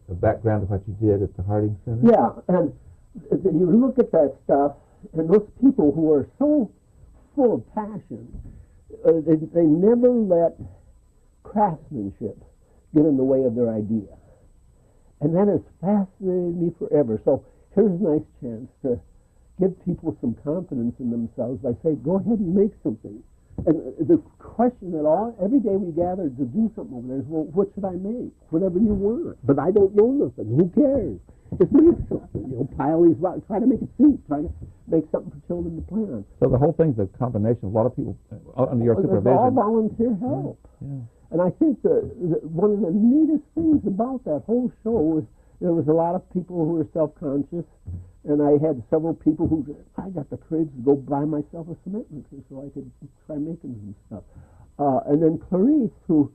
a background of what you did at the Harding Center? Yeah, and you look at that stuff, and those people who are so full of passion, they never let craftsmanship get in the way of their idea. And that has fascinated me forever. So here's a nice chance to give people some confidence in themselves by saying, go ahead and make something. And the question that every day we gather to do something over there is, well, what should I make? Whatever you want. But I don't know nothing. Who cares? Just make something. Pile these rocks. Try to make a seat. Try to make something for children to play on. So the whole thing's a combination of a lot of people under your supervision. It's all volunteer help. Yeah. And I think one of the neatest things about that whole show was there was a lot of people who were self-conscious, and I had several people who said, I got the courage to go buy myself a cement mixer so I could try making some stuff. And then Clarice, who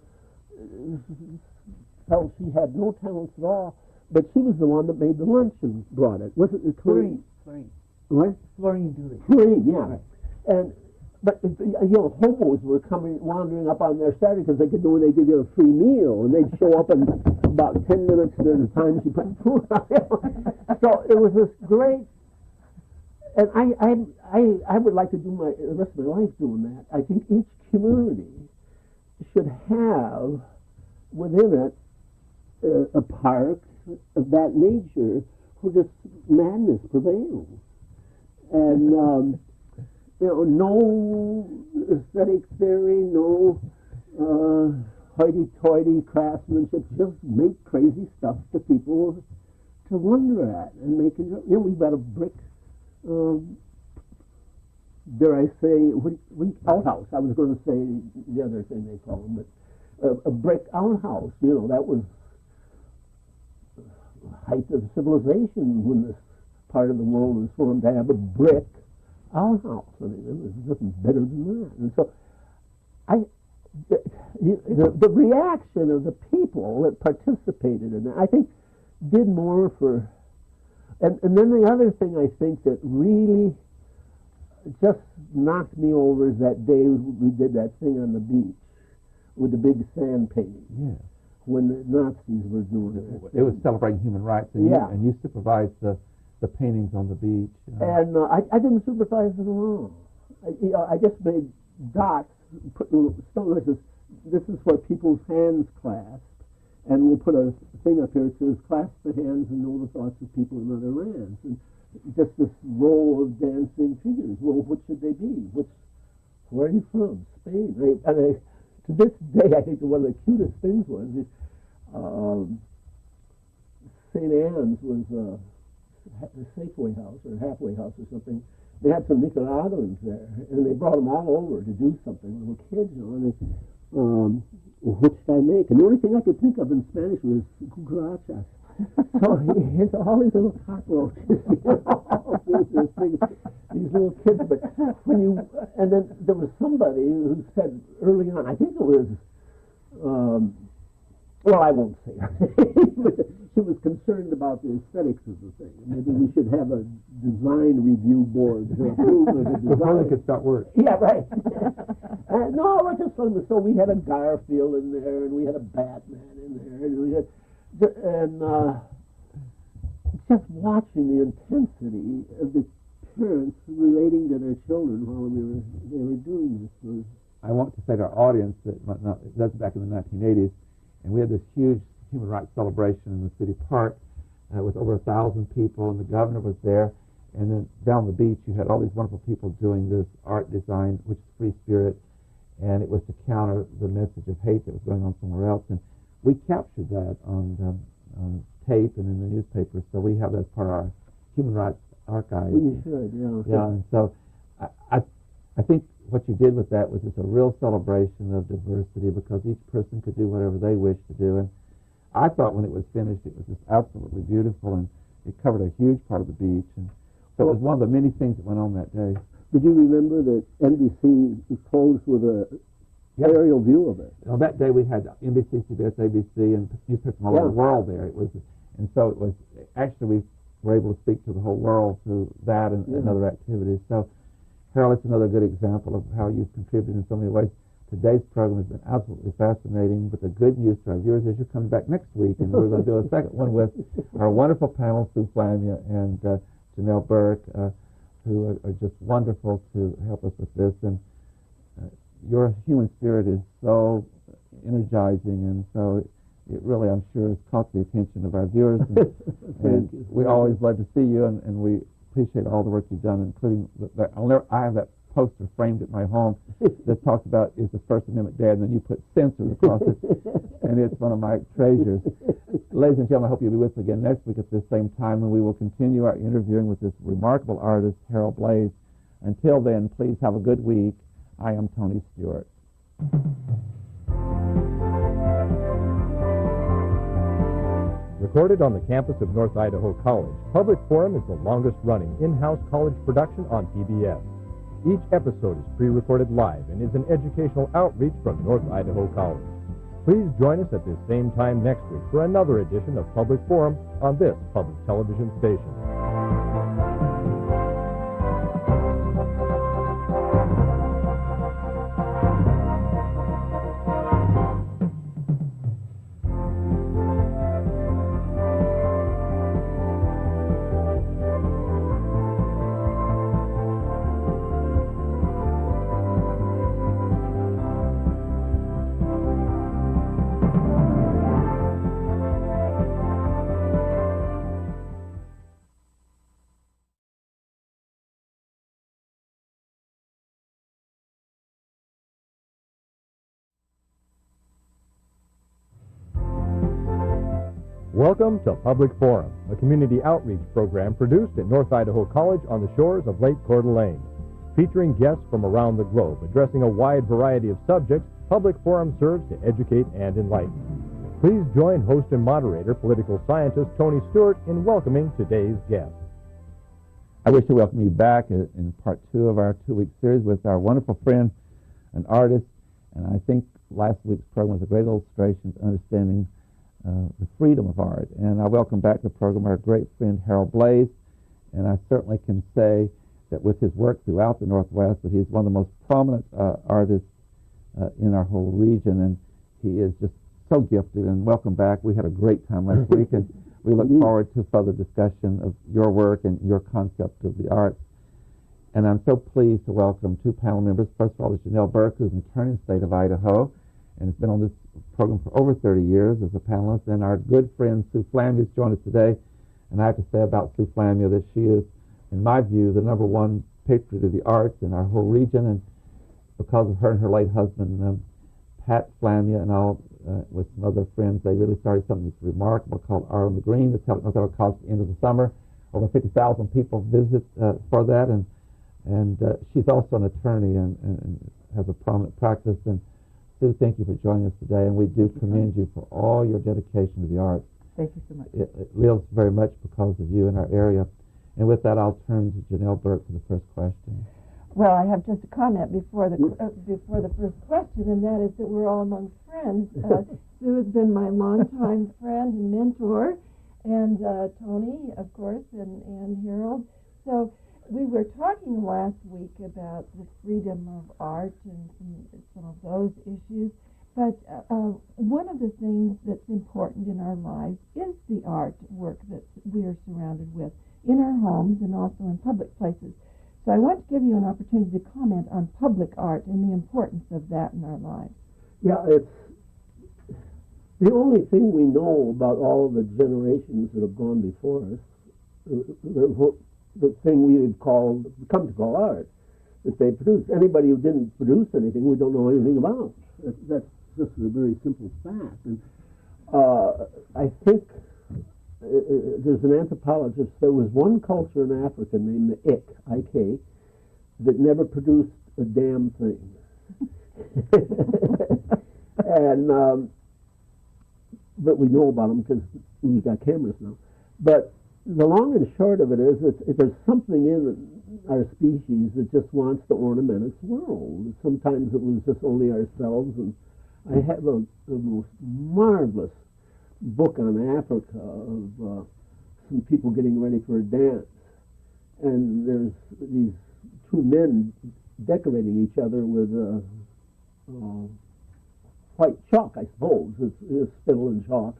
felt she had no talents at all, but she was the one that made the lunch and brought it. Wasn't it Clarice? Florine. What? Florine Dooley. Florine, yeah. Right. But hobos were wandering up on their Saturday because they could get a free meal, and they'd show up in about 10 minutes at a time she put food on. So it was this great, and I would like to do the rest of my life doing that. I think each community should have within it a park of that nature where just madness prevails, and. No aesthetic theory, no hoity-toity craftsmanship. Just make crazy stuff for people to wonder at and make it. We've got a brick, dare I say, outhouse. I was going to say the other thing they call them, but a brick outhouse. That was the height of civilization when this part of the world was formed to have a brick outhouse. I mean, there's nothing better than that. And so, the reaction of the people that participated in that, I think, did more for. And then the other thing I think that really just knocked me over is that day we did that thing on the beach with the big sand painting. Yeah. When the Nazis were doing it. It was celebrating human rights, and you supervised the paintings on the beach. And I didn't supervise it alone. I just made dots, put little stones. This is what people's hands clasp, and we'll put a thing up here that says clasp the hands and know the thoughts of people in other lands. And just this row of dancing figures. Well, what should they be? Where are you from? Spain. To this day, I think one of the cutest things was St. Anne's was the Safeway house or halfway house or something. They had some Nicaraguans there, and they brought them all over to do something. Little kids, and they, what should I make? And the only thing I could think of in Spanish was cucarachas. So here's all these little cockroaches, these little kids. But and then there was somebody who said early on, I think it was, well, I won't say her name, but she was concerned about the aesthetics of the thing. Maybe we should have a design review board to approve of the design. Before we could start work. Yeah, right. No, we're just fun. So we had a Garfield in there, and we had a Batman in there, and we had, just watching the intensity of the parents relating to their children while they were doing this was. I want to say to our audience that that's back in the 1980s, and we had this huge human rights celebration in the city park with over 1,000 people, and the governor was there. And then down the beach, you had all these wonderful people doing this art design, which is free spirit, and it was to counter the message of hate that was going on somewhere else. And we captured that on tape and in the newspapers, so we have that as part of our human rights archive. You should, yeah. Yeah, and so I think what you did with that was just a real celebration of diversity, because each person could do whatever they wished to do. And I thought when it was finished, it was just absolutely beautiful, and it covered a huge part of the beach. And so it was one of the many things that went on that day. Did you remember that NBC closed with a aerial view of it? On that day we had NBC, CBS, ABC, and newspapers from all over the world there. And so it was actually we were able to speak to the whole world through that and other activities. So, Harold, it's another good example of how you've contributed in so many ways. today's program has been absolutely fascinating. But the good news to our viewers is you're coming back next week, and we're going to do a second one with our wonderful panel, Sue Flamia and Janelle Burke, who are just wonderful to help us with this. And your human spirit is so energizing, and so it really, I'm sure, has caught the attention of our viewers. And we always love to see you, and we appreciate all the work you've done, including I have that poster framed at my home that talks about is the First Amendment dead, and then you put censor across it, and it's one of my treasures. Ladies and gentlemen, I hope you'll be with us again next week at this same time, when we will continue our interviewing with this remarkable artist, Harold Blaze. Until then, please have a good week. I am Tony Stewart. Recorded on the campus of North Idaho College, Public Forum is the longest-running in-house college production on PBS. Each episode is pre-recorded live and is an educational outreach from North Idaho College. Please join us at this same time next week for another edition of Public Forum on this public television station. Welcome to Public Forum, a community outreach program produced at North Idaho College on the shores of Lake Coeur d'Alene. Featuring guests from around the globe addressing a wide variety of subjects, Public Forum serves to educate and enlighten. Please join host and moderator, political scientist Tony Stewart, in welcoming today's guest. I wish to welcome you back in part 2 of our 2-week series with our wonderful friend, an artist, and I think last week's program was a great illustration of understanding the freedom of art. And I welcome back to the program our great friend Harold Blaze, and I certainly can say that with his work throughout the Northwest that he's one of the most prominent artists in our whole region, and he is just so gifted. And welcome back. We had a great time last week, and we look forward to further discussion of your work and your concept of the arts. And I'm so pleased to welcome 2 panel members. First of all, is Janelle Burke, who's an attorney in the state of Idaho, and has been on this program for over 30 years as a panelist. And our good friend Sue Flamia has joined us today. And I have to say about Sue Flamia that she is, in my view, the #1 patriot of the arts in our whole region. And because of her and her late husband, Pat Flamia, and all, with some other friends, they really started something that's remarkable called Art on the Green. It's held at North Idaho College at the end of the summer. Over 50,000 people visit for that. And she's also an attorney and has a prominent practice. And Sue, thank you for joining us today, and we do commend you for all your dedication to the arts. Thank you so much. It lives very much because of you in our area. And with that, I'll turn to Janelle Burke for the first question. Well, I have just a comment before the first question, and that is that we're all among friends. Sue has been my longtime friend and mentor, and Tony, of course, and Harold. So we were talking last week about the freedom of art and some of those issues, but one of the things that's important in our lives is the art work that we are surrounded with in our homes and also in public places. So I want to give you an opportunity to comment on public art and the importance of that in our lives. Yeah, it's the only thing we know about all of the generations that have gone before us. The thing we would come to call art, that they produced. Anybody who didn't produce anything, we don't know anything about. That's just a very simple fact. And I think there's an anthropologist. There was one culture in Africa named the Ik, that never produced a damn thing. And but we know about them because we've got cameras now. But the long and short of it is, there's something in our species that just wants to ornament its world. Sometimes it was just only ourselves. And I have the most marvelous book on Africa of some people getting ready for a dance. And there's these 2 men decorating each other with white chalk, I suppose. It's spittle and chalk.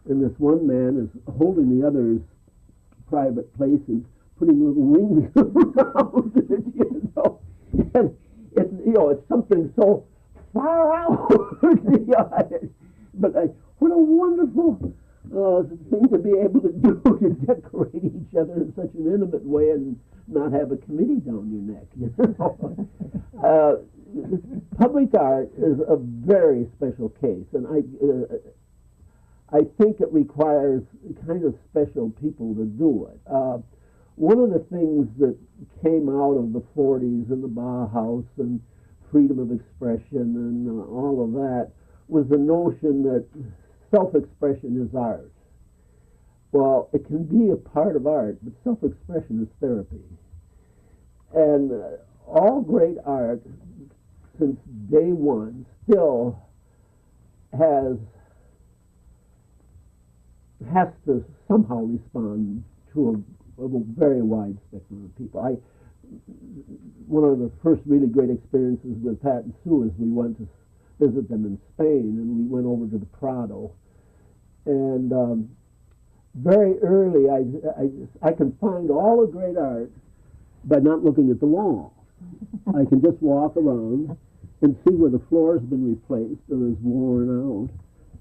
And this one man is holding the other's private places, putting little rings around it, you know. And it's something so far out. But what a wonderful thing to be able to do, to decorate each other in such an intimate way and not have a committee down your neck, you know. Public art is a very special case, and I think it requires kind of special people to do it. One of the things that came out of the 40s and the Bauhaus and freedom of expression and all of that was the notion that self-expression is art. Well, it can be a part of art, but self-expression is therapy. And all great art, since day one, still has to somehow respond to a very wide spectrum of people. One of the first really great experiences with Pat and Sue is we went to visit them in Spain, and we went over to the Prado. And very early, I can find all the great art by not looking at the walls. I can just walk around and see where the floor has been replaced or is worn out,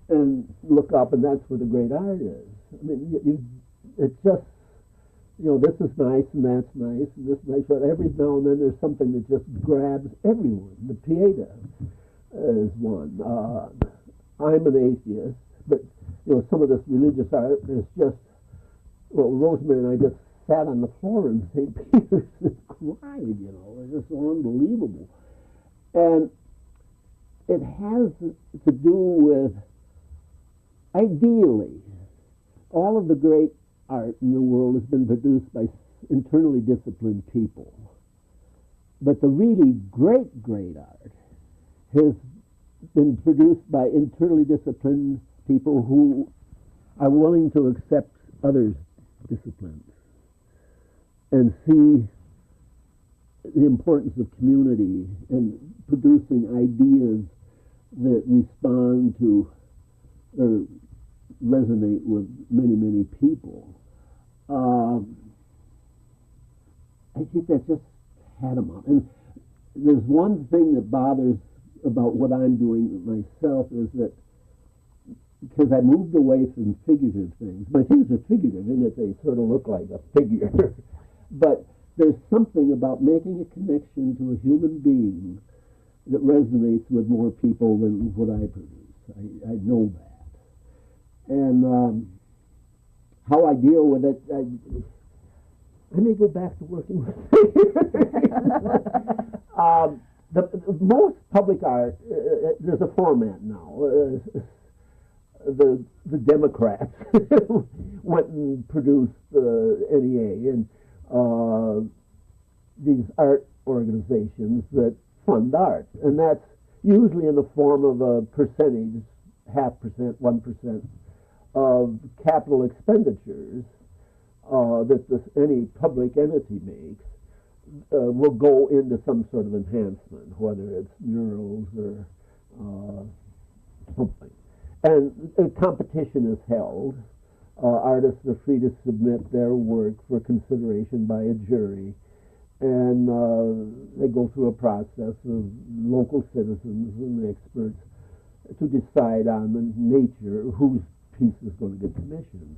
and look up, and that's where the great art is. I mean, it's just, this is nice and that's nice and this is nice, but every now and then there's something that just grabs everyone. The Pieta is one. I'm an atheist, but some of this religious art is just, Rosemary and I just sat on the floor in St. Peter's and cried, it's just unbelievable. And it has to do with, ideally, all of the great art in the world has been produced by internally disciplined people. But the really great art has been produced by internally disciplined people who are willing to accept others' disciplines and see the importance of community and producing ideas that respond to or resonate with many, many people. I think that's just tantamount. And there's one thing that bothers about what I'm doing myself is that because I moved away from figurative things. My things are figurative in that they sort of look like a figure. But there's something about making a connection to a human being that resonates with more people than what I produce. I know that. And how I deal with it, I may go back to working with the most public art, there's a format now. The Democrats went and produced the NEA and these art organizations that fund art. And that's usually in the form of a percentage, 0.5%, 1%, of capital expenditures that any public entity makes will go into some sort of enhancement, whether it's murals or something. And a competition is held. Artists are free to submit their work for consideration by a jury. And they go through a process of local citizens and experts to decide on the nature, whose piece is going to get commissioned.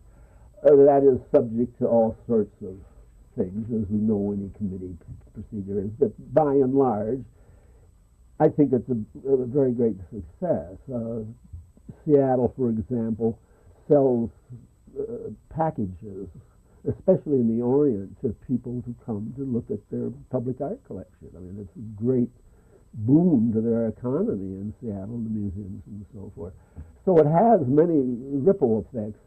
That is subject to all sorts of things, as we know any committee procedure is. But by and large, I think it's a very great success. Seattle, for example, sells packages, especially in the Orient, to people who come to look at their public art collection. I mean, it's a great boon to their economy in Seattle, the museums and so forth. So it has many ripple effects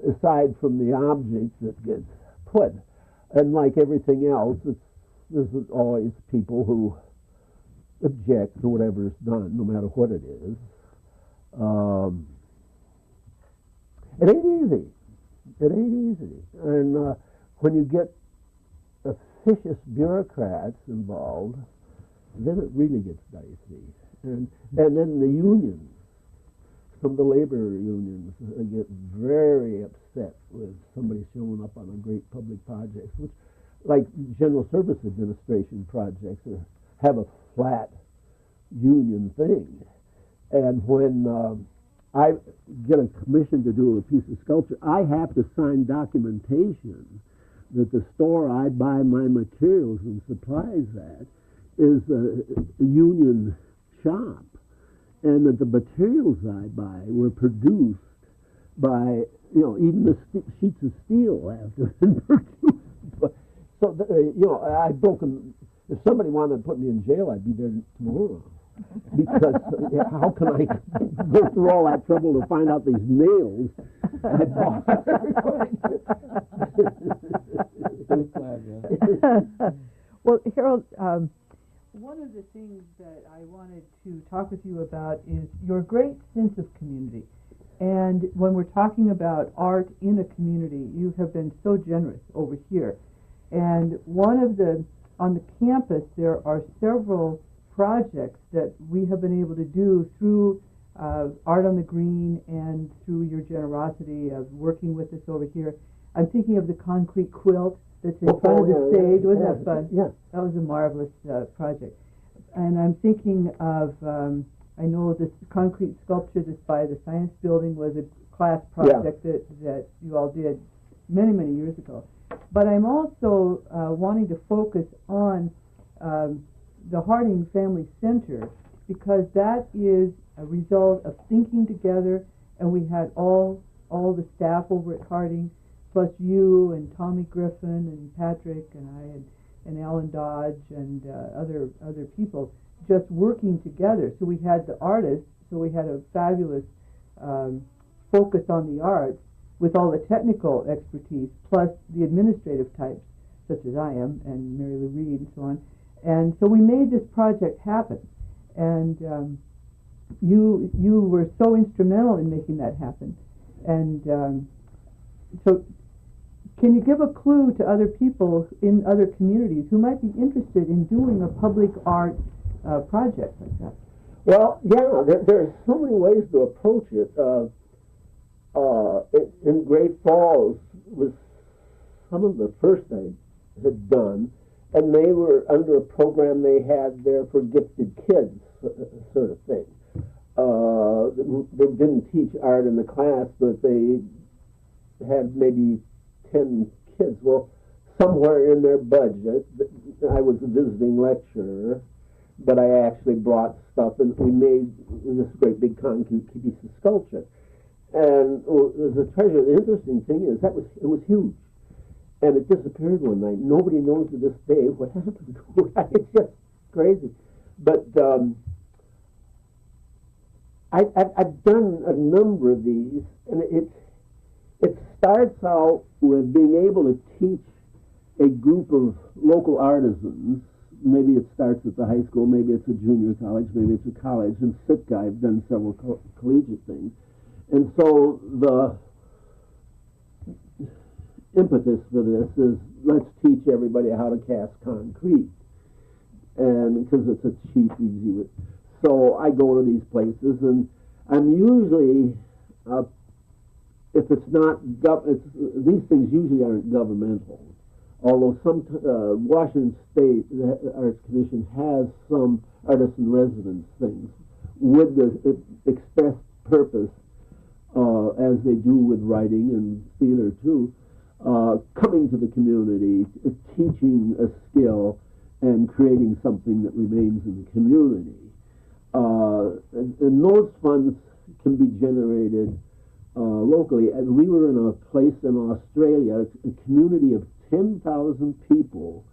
aside from the object that gets put. And like everything else, there's always people who object to whatever is done, no matter what it is. It ain't easy. It ain't easy. And when you get officious bureaucrats involved, then it really gets dicey. And then the unions, some of the labor unions get very upset with somebody showing up on a great public project, which, like General Service Administration projects, have a flat union thing. And when I get a commission to do a piece of sculpture, I have to sign documentation that the store I buy my materials and supplies at is a union shop, and that the materials I buy were produced by, even the sheets of steel have to have been produced. So, I've broken. If somebody wanted to put me in jail, I'd be there tomorrow. Because how can I go through all that trouble to find out these nails I bought? Well, Harold, one of the things that I wanted to talk with you about is your great sense of community. And when we're talking about art in a community, you have been so generous over here. And on the campus, there are several projects that we have been able to do through Art on the Green and through your generosity of working with us over here. I'm thinking of the concrete quilt that's in front of the stage. Wasn't that fun? Yeah. That was a marvelous project. And I'm thinking of, I know this concrete sculpture that's by the Science Building was a class project that you all did many, many years ago. But I'm also wanting to focus on the Harding Family Center, because that is a result of thinking together, and we had all the staff over at Harding, plus you and Tommy Griffin and Patrick and I and Alan Dodge and other people just working together. So we had the artists, so we had a fabulous focus on the arts with all the technical expertise, plus the administrative types, such as I am, and Mary Lou Reed and so on. And so we made this project happen, and you were so instrumental in making that happen. And so can you give a clue to other people in other communities who might be interested in doing a public art project like that? Well, yeah, there's so many ways to approach it. In Great Falls was some of the first I had done, and they were under a program they had there for gifted kids, sort of thing. They didn't teach art in the class, but they had maybe 10 kids. Well, somewhere in their budget, I was a visiting lecturer, but I actually brought stuff, and we made this great big concrete piece of sculpture. And there's a treasure. The interesting thing is it was huge, and it disappeared one night. Nobody knows to this day what happened to it. It's just crazy. But I've done a number of these, and it starts out with being able to teach a group of local artisans. Maybe it starts at the high school, maybe it's a junior college, maybe it's a college. In Sitka, I've done several collegiate things. And so the impetus for this is, let's teach everybody how to cast concrete, and because it's a cheap, easy way. So I go to these places, and I'm usually, if it's not, these things usually aren't governmental. Although some Washington State Arts Commission has some artist-in-residence things with the express purpose, as they do with writing and theater too, coming to the community, teaching a skill, and creating something that remains in the community. And those funds can be generated locally. And we were in a place in Australia, a community of 10,000 people,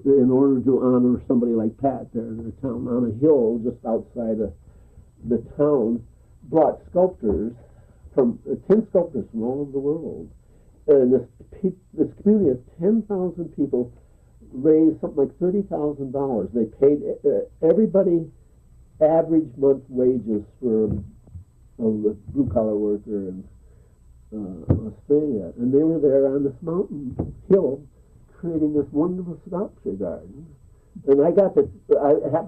in order to honor somebody like Pat there in their town, on a hill just outside of the town, brought sculptors from 10 sculptors from all over the world. And this community of 10,000 people raised something like $30,000. They paid everybody average month wages for a blue-collar worker in Australia. And they were there on this mountain hill creating this wonderful sculpture garden And I happened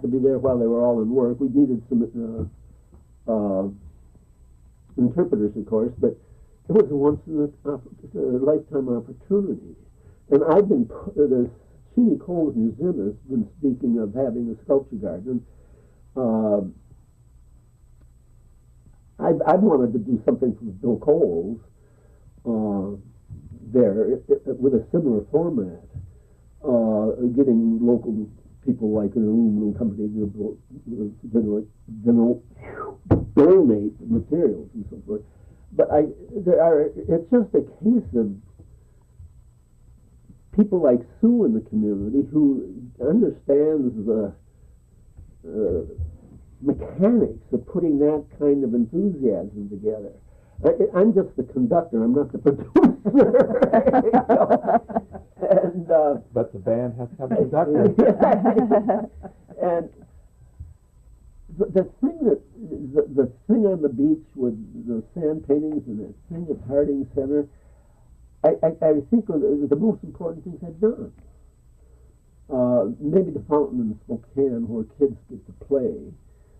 to be there while they were all in work. We needed some interpreters, of course, but it was a once in a lifetime opportunity. And I've been, the Cheney Coles Museum has been speaking of having a sculpture garden. I've wanted to do something for Bill Coles there with a similar format, getting local people like an aluminum company to donate materials and so forth. But it's just a case of people like Sue in the community who understands the mechanics of putting that kind of enthusiasm together. I'm just the conductor. I'm not the producer. And but the band has to have a conductor. and the thing on the beach with the sand paintings and that thing at Harding Center, I think are the most important things I've done. Maybe the fountain in Spokane where kids get to play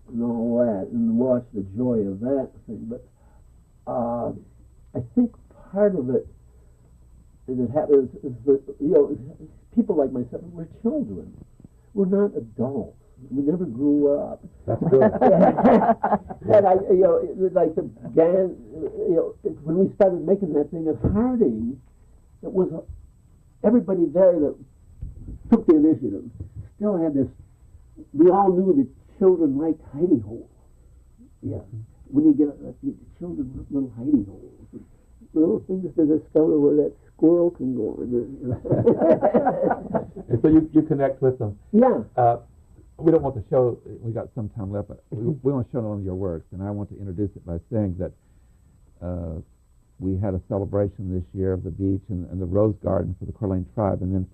and all that and watch the joy of that thing. But I think part of it that happens is that, people like myself, we're children. We're not adults. We never grew up. That's good. And like the band, when we started making that thing at Harding, it was everybody there that took the initiative still had this. We all knew that children liked hidey holes. Yeah. When you get children want little hidey holes, little things to discover where that squirrel can go. And so you connect with them. Yeah. We don't want to show, we got some time left, but we want to show one of your works, and I want to introduce it by saying that we had a celebration this year of the beach and the Rose Garden for the Coeur d'Alene tribe, and then